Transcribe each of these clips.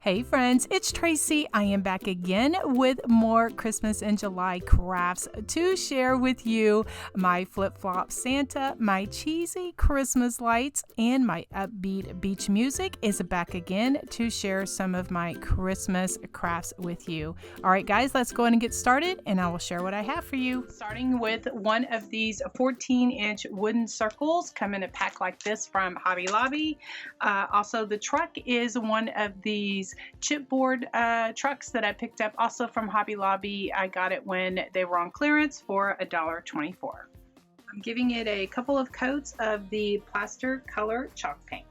Hey friends, it's Tracy. I am back again with more Christmas in July crafts to share with you. My flip-flop Santa, my cheesy Christmas lights, and my upbeat beach music is back again to share some of my Christmas crafts with you. All right, guys, let's go ahead and get started, and I will share what I have for you. Starting with one of these 14-inch wooden circles, come in a pack like this from Hobby Lobby. Also, the truck is one of these chipboard trucks that I picked up also from Hobby Lobby. I got it when they were on clearance for $1.24. I'm giving it a couple of coats of the plaster color chalk paint.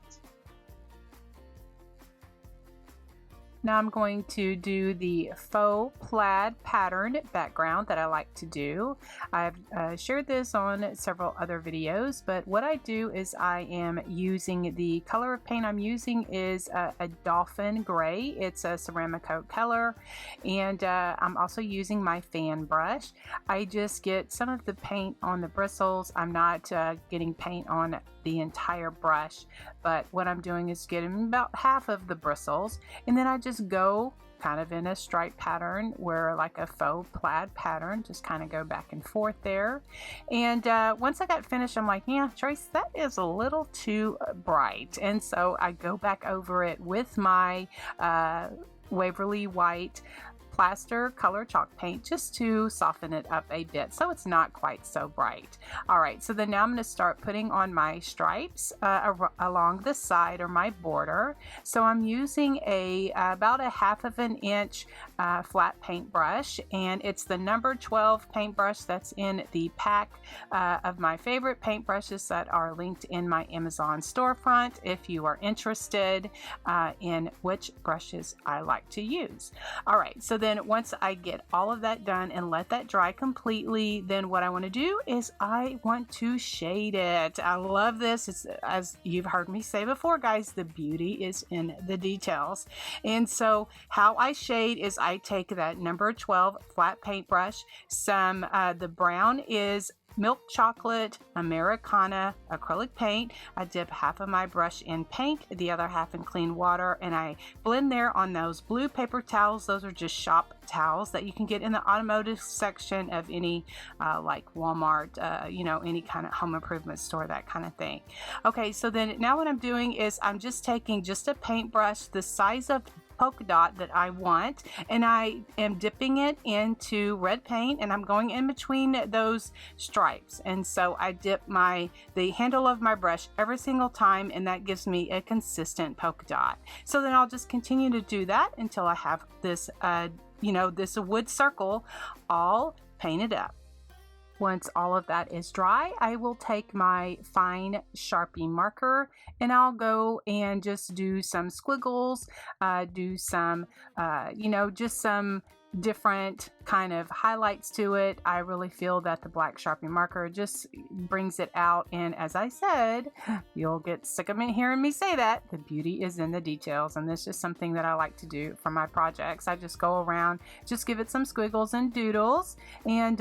Now I'm going to do the faux plaid pattern background that I like to do. I've shared this on several other videos, but what I do is I am using the color of paint I'm using is a dolphin gray. It's a ceramic coat color, and I'm also using my fan brush. I just get some of the paint on the bristles. I'm not getting paint on the entire brush, but what I'm doing is getting about half of the bristles, and then I just go kind of in a stripe pattern where like a faux plaid pattern, just kind of go back and forth there. And once I got finished, I'm like, yeah, Trace, that is a little too bright. And so I go back over it with my Waverly White plaster color chalk paint just to soften it up a bit so it's not quite so bright. All right, so then now I'm going to start putting on my stripes along the side or my border. So I'm using about a 1/2 inch flat paintbrush, and it's the number 12 paintbrush that's in the pack of my favorite paintbrushes that are linked in my Amazon storefront if you are interested in which brushes I like to use. All right, so then once I get all of that done and let that dry completely, then what I want to do is I want to shade it. I love this. It's, as you've heard me say before, guys, the beauty is in the details. And so how I shade is I take that number 12 flat paintbrush. The brown is milk chocolate Americana acrylic paint. I dip half of my brush in paint, the other half in clean water, and I blend there on those blue paper towels. Those are just shop towels that you can get in the automotive section of any like Walmart, any kind of home improvement store, that kind of thing. Okay, so then now what I'm doing is I'm just taking just a paintbrush the size of polka dot that I want, and I am dipping it into red paint, and I'm going in between those stripes, and so I dip the handle of my brush every single time, and that gives me a consistent polka dot. So then I'll just continue to do that until I have this this wood circle all painted up. Once all of that is dry, I will take my fine Sharpie marker and I'll go and just do some squiggles, do some, just some different kind of highlights to it. I really feel that the black Sharpie marker just brings it out, and as I said, you'll get sick of me hearing me say that, the beauty is in the details, and this is something that I like to do for my projects. I just go around, just give it some squiggles and doodles, and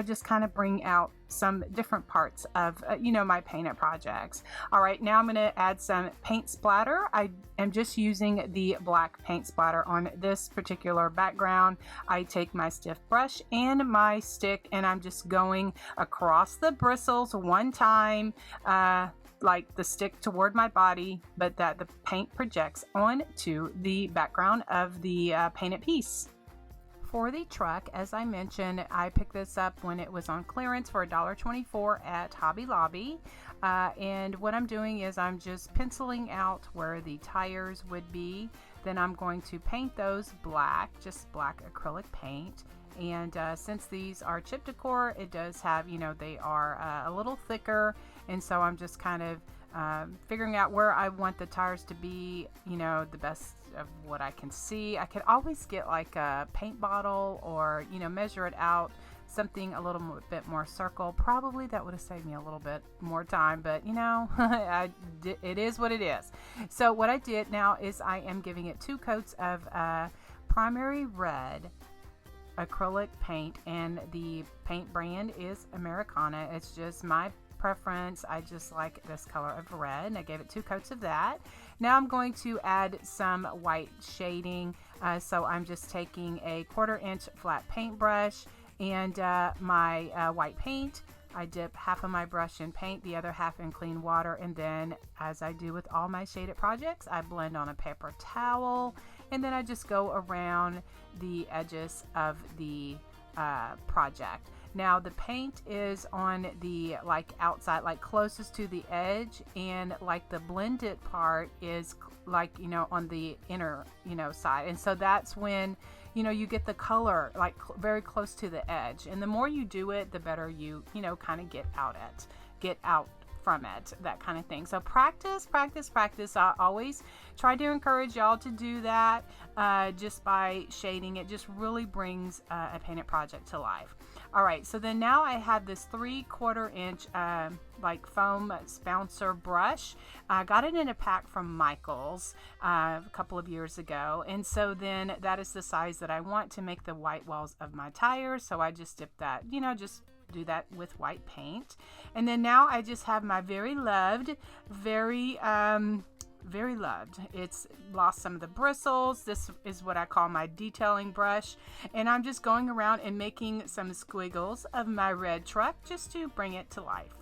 just kind of bring out some different parts of my painted projects. All right, now I'm going to add some paint splatter. I am just using the black paint splatter on this particular background. I take my stiff brush and my stick, and I'm just going across the bristles one time, like the stick toward my body, but that the paint projects onto the background of the painted piece. For the truck, as I mentioned, I picked this up when it was on clearance for $1.24 at Hobby Lobby. And what I'm doing is I'm just penciling out where the tires would be. Then I'm going to paint those black, just black acrylic paint. And since these are chip decor, it does have, they are a little thicker. And so I'm just kind of figuring out where I want the tires to be, the best of what I can see. I could always get like a paint bottle or, measure it out, something a little bit more circle. Probably that would have saved me a little bit more time, but it is what it is. So what I did now is I am giving it 2 coats of primary red acrylic paint, and the paint brand is Americana. It's just my preference. I just like this color of red, and I gave it 2 coats of that. Now I'm going to add some white shading. So I'm just taking a 1/4 inch flat paintbrush and my white paint. I dip half of my brush in paint, the other half in clean water, and then, as I do with all my shaded projects, I blend on a paper towel, and then I just go around the edges of the project. Now the paint is on the outside, closest to the edge, and the blended part is on the inner side, and so that's when you get the color very close to the edge. And the more you do it, the better you kind of get out from it, that kind of thing. So practice. I always try to encourage y'all to do that. Just by shading, it just really brings a painted project to life. All right, so then now I have this 3/4 inch foam bouncer brush. I got it in a pack from Michael's a couple of years ago, and so then that is the size that I want to make the white walls of my tires. So I just dip that, just do that with white paint. And then now I just have my very loved, it's lost some of the bristles. This is what I call my detailing brush, and I'm just going around and making some squiggles of my red truck just to bring it to life.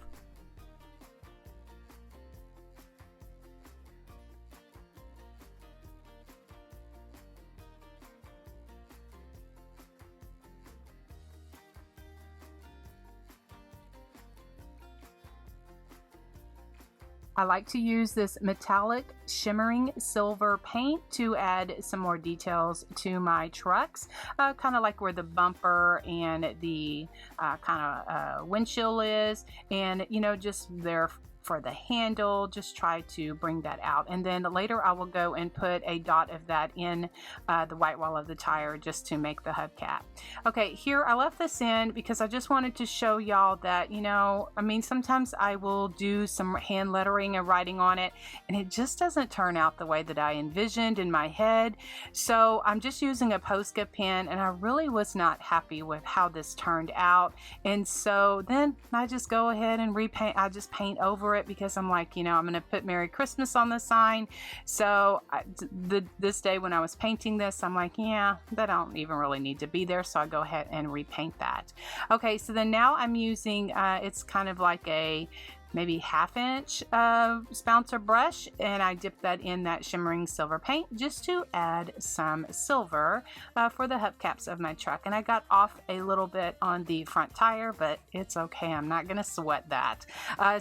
I like to use this metallic shimmering silver paint to add some more details to my trucks, kind of like where the bumper and the windshield is, and just there for the handle. Just try to bring that out, and then later I will go and put a dot of that in the white wall of the tire just to make the hubcap. Okay, here I left this in because I just wanted to show y'all that sometimes I will do some hand lettering and writing on it, and it just doesn't turn out the way that I envisioned in my head. So I'm just using a Posca pen, and I really was not happy with how this turned out, and so then I just go ahead and repaint. I just paint over it because I'm like, I'm gonna put Merry Christmas on the sign. So this day when I was painting this, I'm like, yeah, that don't even really need to be there, so I go ahead and repaint that. Okay, so then now I'm using it's kind of like a maybe 1/2 inch bouncer brush, and I dip that in that shimmering silver paint just to add some silver for the hubcaps of my truck. And I got off a little bit on the front tire, but it's okay, I'm not gonna sweat that.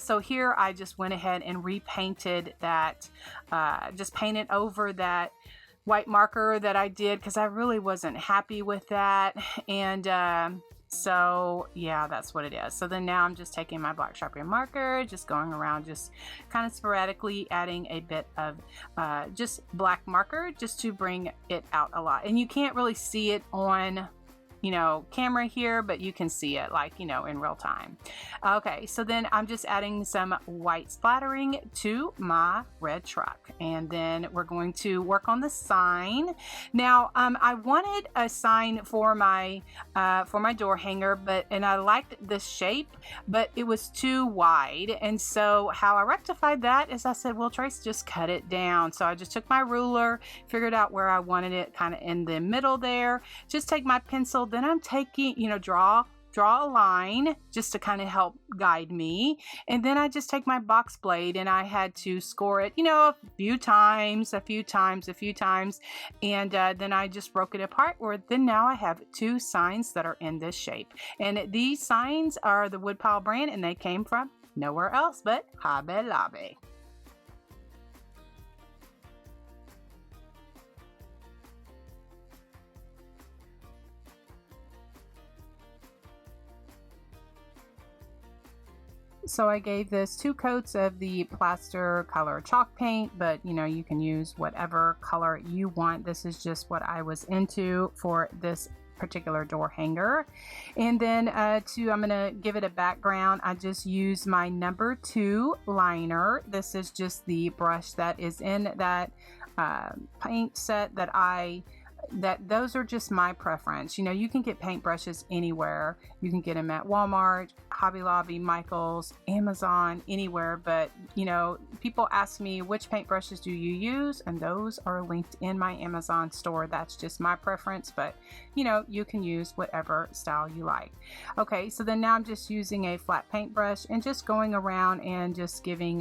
So here I just went ahead and repainted that, just painted over that white marker that I did because I really wasn't happy with that. And so yeah, that's what it is. So then now I'm just taking my black Sharpie marker, just going around, just kind of sporadically adding a bit of just black marker just to bring it out a lot. And you can't really see it on camera here, but you can see it in real time. Okay, so then I'm just adding some white splattering to my red truck, and then we're going to work on the sign. Now I wanted a sign for my door hanger, and I liked this shape, but it was too wide. And so how I rectified that is I said, well, Trace, just cut it down. So I just took my ruler, figured out where I wanted it, kind of in the middle there. Just take my pencil, then I'm taking, draw a line just to kind of help guide me, and then I just take my box blade and I had to score it a few times, and then I just broke it apart, where then now I have 2 signs that are in this shape. And these signs are the Woodpile brand, and they came from nowhere else but Hobby Lobby. So I gave this 2 coats of the plaster color chalk paint, but you can use whatever color you want. This is just what I was into for this particular door hanger. And then I'm gonna give it a background. I just use my number 2 liner. This is just the brush that is in that paint set those are just my preference. You can get paint brushes anywhere. You can get them at Walmart, Hobby Lobby, Michael's, Amazon, anywhere. But you know, people ask me which paintbrushes do you use, and those are linked in my Amazon store. That's just my preference, but you know, you can use whatever style you like. Okay, so then now I'm just using a flat paintbrush and just going around and just giving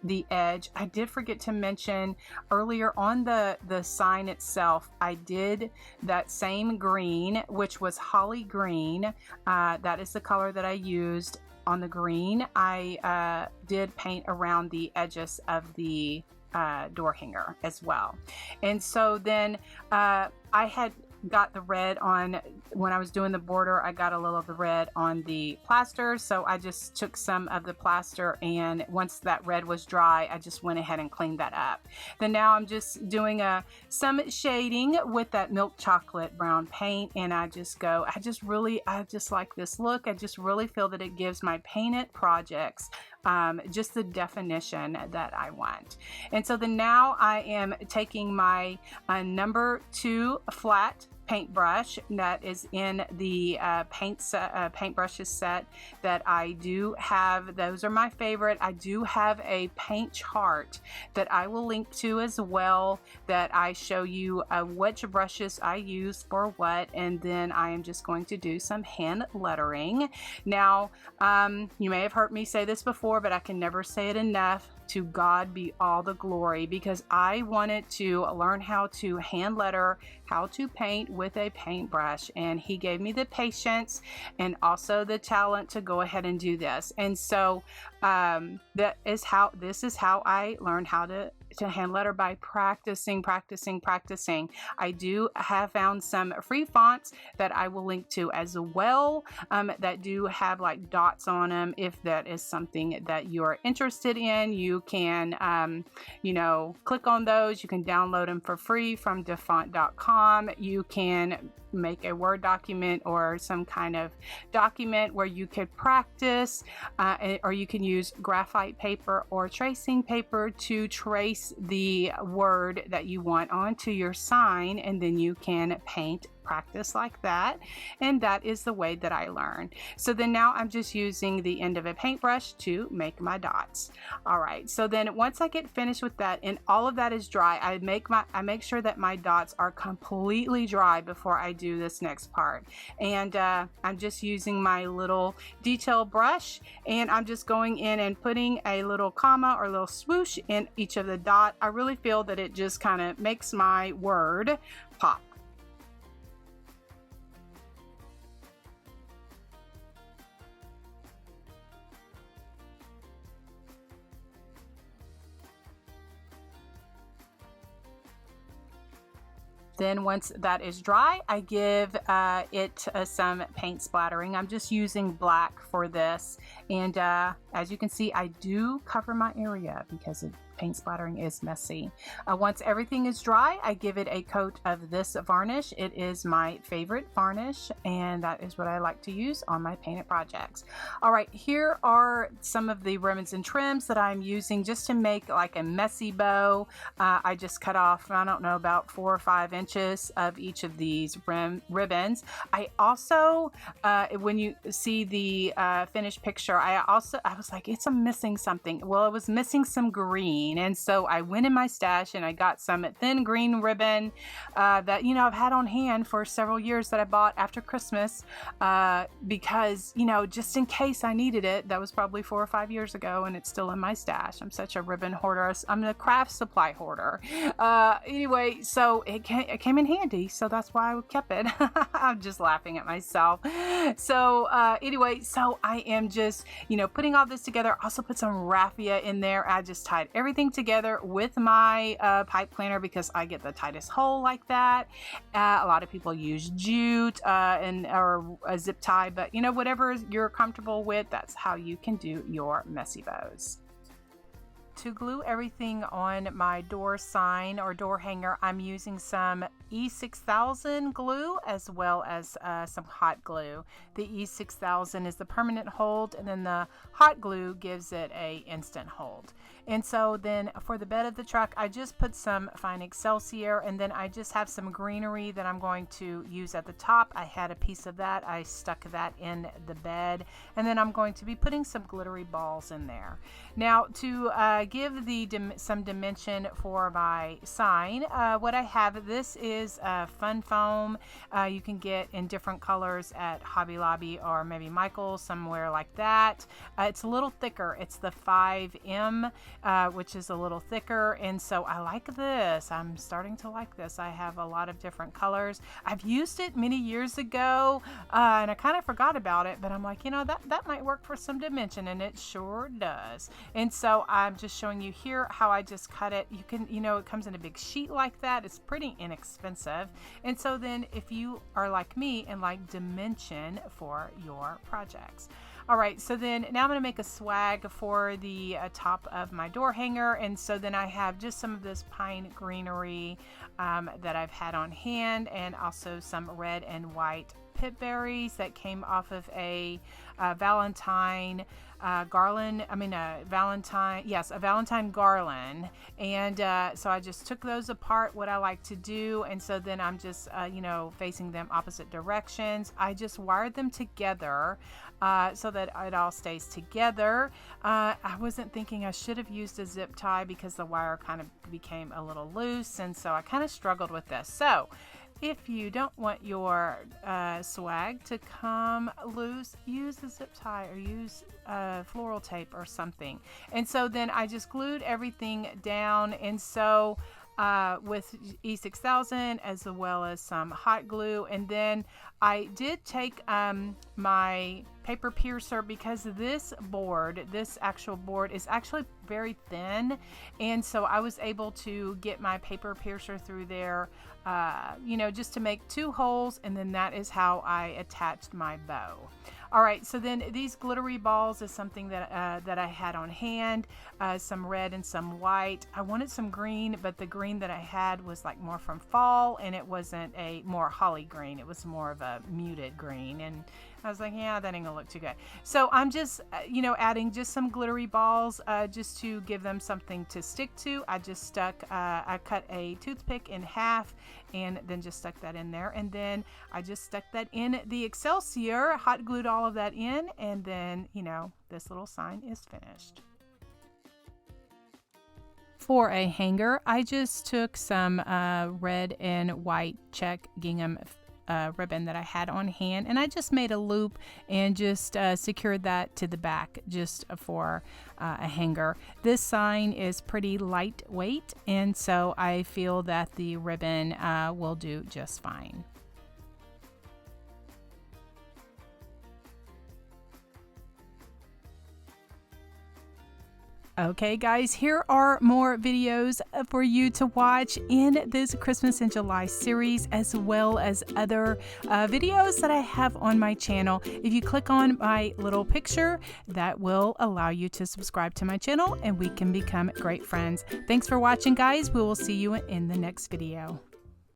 the edge. I did forget to mention earlier on the sign itself, I did that same green, which was holly green. That is the color that I used on the green. I did paint around the edges of the door hanger as well. And so then I had got the red on, when I was doing the border, I got a little of the red on the plaster, so I just took some of the plaster, and once that red was dry, I just went ahead and cleaned that up. Then now I'm just doing some shading with that milk chocolate brown paint, and I just like this look. I just really feel that it gives my painted projects just the definition that I want. And so then now I am taking my number 2 flat paintbrush that is in the paintbrushes set that I do have. Those are my favorite. I do have a paint chart that I will link to as well, that I show you which brushes I use for what, and then I am just going to do some hand lettering. Now, you may have heard me say this before, but I can never say it enough. To God be all the glory, because I wanted to learn how to hand letter, how to paint with a paintbrush, and he gave me the patience and also the talent to go ahead and do this. And so this is how I learned how to hand letter, by practicing. I do have found some free fonts that I will link to as well, that do have like dots on them. If that is something that you're interested in, you can you know, click on those. You can download them for free from defont.com. You can make a Word document or some kind of document where you could practice, or you can use graphite paper or tracing paper to trace the word that you want onto your sign, and then you can practice like that. And that is the way that I learn. So then now I'm just using the end of a paintbrush to make my dots. All right, so then once I get finished with that and all of that is dry, I make sure that my dots are completely dry before I do this next part. And I'm just using my little detail brush, and I'm just going in and putting a little comma or a little swoosh in each of the dot. I really feel that it just kind of makes my word pop. Then once that is dry, I give it some paint splattering. I'm just using black for this. And as you can see, I do cover my area because paint splattering is messy. Once everything is dry, I give it a coat of this varnish. It is my favorite varnish, and that is what I like to use on my painted projects. All right, here are some of the ribbons and trims that I'm using just to make like a messy bow. I just cut off, I don't know, about 4 or 5 inches of each of these ribbons. I also, when you see the finished picture, I was like, it's missing something. Well, it was missing some green. And so I went in my stash and I got some thin green ribbon that, you know, I've had on hand for several years, that I bought after Christmas because, you know, just in case I needed it. That was probably 4 or 5 years ago, and it's still in my stash. I'm such a ribbon hoarder. I'm a craft supply hoarder. Anyway, so it came in handy, so that's why I kept it. I'm just laughing at myself. So anyway, so I am just, you know, putting all this together. Also put some raffia in there. I just tied everything together with my pipe cleaner because I get the tightest hole like that. A lot of people use jute or a zip tie, but you know, whatever you're comfortable with, that's how you can do your messy bows. to glue everything on my door sign or door hanger, I'm using some E6000 glue as well as some hot glue. The E6000 is the permanent hold, and then the hot glue gives it a instant hold. And so then for the bed of the truck, I just put some fine Excelsior, and then I just have some greenery that I'm going to use at the top. I had a piece of that. I stuck that in the bed, and then I'm going to be putting some glittery balls in there. Now to give some dimension for my sign, what I have, this is fun foam. You can get in different colors at Hobby Lobby or maybe Michael's, somewhere like that. It's a little thicker. It's the 5M, which is a little thicker, and so I like this. I'm starting to like this. I have a lot of different colors. I've used it many years ago, and I kind of forgot about it, but I'm like, you know, that might work for some dimension, and it sure does. And so I'm just showing you here how I just cut it. You can, you know, it comes in a big sheet like that. It's pretty inexpensive. And so then if you are like me and like dimension for your projects. All right, so then now I'm going to make a swag for the top of my door hanger, and so then I have just some of this pine greenery that I've had on hand, and also some red and white pip berries that came off of a Valentine garland. A Valentine garland. And so I just took those apart, what I like to do, and so then I'm just facing them opposite directions. I just wired them together so that it all stays together. I wasn't thinking I should have used a zip tie because the wire kind of became a little loose, and so I kind of struggled with this. So if you don't want your swag to come loose, use a zip tie or use floral tape or something. And so then I just glued everything down, and so with E6000 as well as some hot glue. And then I did take my paper piercer, because this actual board is actually very thin, and so I was able to get my paper piercer through there, just to make 2 holes, and then that is how I attached my bow. All right, so then these glittery balls is something that I had on hand, some red and some white. I wanted some green, but the green that I had was like more from fall, and it wasn't a more holly green. It was more of a muted green, and I was like, yeah, that ain't gonna look too good. So I'm just, adding just some glittery balls just to give them something to stick to. I just I cut a toothpick in half and then just stuck that in there. And then I just stuck that in the Excelsior, hot glued all of that in, and then, this little sign is finished. For a hanger, I just took some red and white check gingham ribbon that I had on hand, and I just made a loop and just secured that to the back just for a hanger. This sign is pretty lightweight, and so I feel that the ribbon will do just fine. Okay guys, here are more videos for you to watch in this Christmas in July series, as well as other videos that I have on my channel. If you click on my little picture, that will allow you to subscribe to my channel, and we can become great friends. Thanks for watching guys. We will see you in the next video.